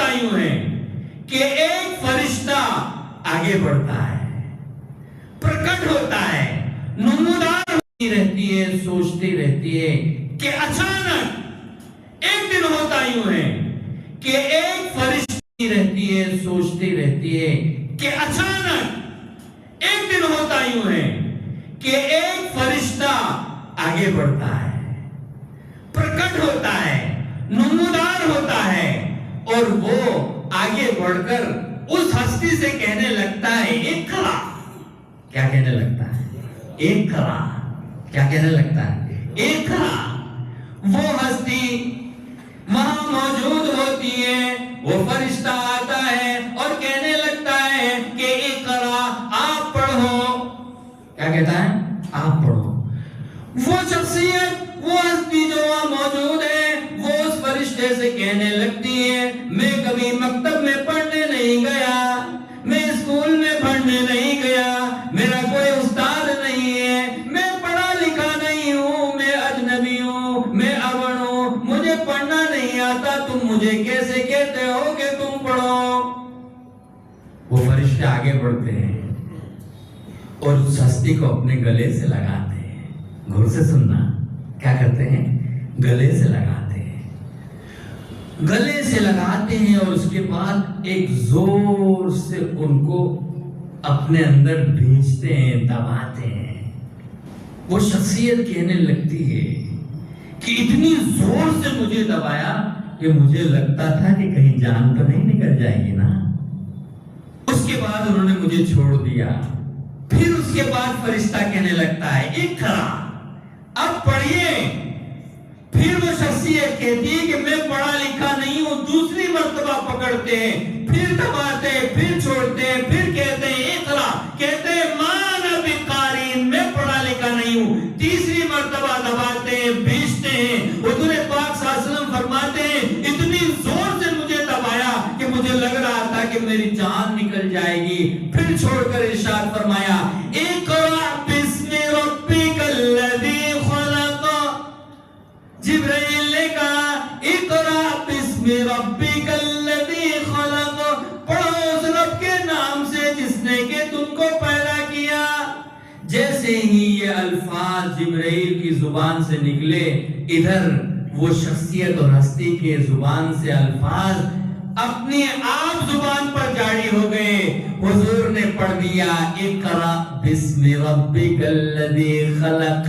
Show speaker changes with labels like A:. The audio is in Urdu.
A: ہوتا یوں ہے کہ ایک فرشتہ آگے بڑھتا ہے، پرکٹ ہوتا ہے، نمودار ہوتی رہتی ہے، سوچتی رہتی ہے کہ اچانک ایک دن ہوتا یوں ہے کہ ایک فرشتہ رہتی ہے، سوچتی رہتی ہے کہ اچانک ایک دن ہوتا یوں ہے کہ ایک فرشتہ آگے بڑھتا ہے، پرکٹ ہوتا ہے، نمودار ہوتا ہے، اور وہ آگے بڑھ کر اس ہستی سے کہنے لگتا ہے اقرا۔ کیا کہنے لگتا ہے؟ اقرا۔ کیا کہنے لگتا ہے؟ اقرا۔ وہ ہستی وہاں موجود ہوتی ہے، وہ فرشتہ آتا ہے اور کہنے لگتا ہے کہ اقرا، آپ پڑھو۔ کیا کہتا ہے؟ آپ پڑھو۔ وہ شخصیت، وہ ہستی جو وہاں موجود ہے، وہ اس فرشتے سے کہنے لگتی ہے میں کبھی مکتب میں پڑھنے نہیں گیا، میں اسکول میں پڑھنے نہیں گیا، میرا کوئی استاد نہیں ہے، میں پڑھا لکھا نہیں ہوں، میں اجنبی ہوں، میں اوڑ ہوں، مجھے پڑھنا نہیں آتا، تم مجھے کیسے کہتے ہو کہ تم پڑھو؟ وہ فرشتے آگے بڑھتے ہیں اور اس ہستی کو اپنے گلے سے لگاتے ہیں۔ غور سے سننا، کیا کرتے ہیں؟ گلے سے لگاتے ہیں، گلے سے لگاتے ہیں، اور اس کے بعد ایک زور سے ان کو اپنے اندر بھیجتے ہیں، دباتے ہیں۔ وہ شخصیت کہنے لگتی ہے کہ اتنی زور سے مجھے دبایا کہ مجھے لگتا تھا کہ کہیں جان تو نہیں نکل جائے گی نا۔ اس کے بعد انہوں نے مجھے چھوڑ دیا۔ پھر اس کے بعد فرشتہ کہنے لگتا ہے اقرا، اب پڑھیے۔ پھر وہ شخصیت کہتی ہے کہ میں پڑھا لکھا نہیں ہوں، دوسری مرتبہ پکڑتے ہیں، پھر دباتے ہیں، پھر چھوڑتے ہیں، پھر کہتے ہیں اقرا، کہتے ہیں ما انا بقارئ، میں پڑھا لکھا نہیں ہوں، تیسری مرتبہ دباتے ہیں، بھیجتے ہیں۔ حضور پاک صلی اللہ علیہ وسلم فرماتے ہیں اتنی زور سے مجھے دبایا کہ مجھے لگ رہا تھا کہ میری جان نکل جائے گی۔ پھر چھوڑ کر ارشاد فرمایا اقرأ بسم ربک الذی خلق۔ جبرائیل نے کہا اقرأ بسم ربک الذی خلق، پڑھو اس رب کے نام سے جس نے کہ تم کو پیدا کیا۔ جیسے ہی یہ الفاظ جبرائیل کی زبان سے نکلے، ادھر وہ شخصیت اور ہستی کے زبان سے الفاظ اپنی آپ زبان پر جاری ہو گئے۔ حضور نے پڑھ دیا اقرأ بسم ربک الذی خلق۔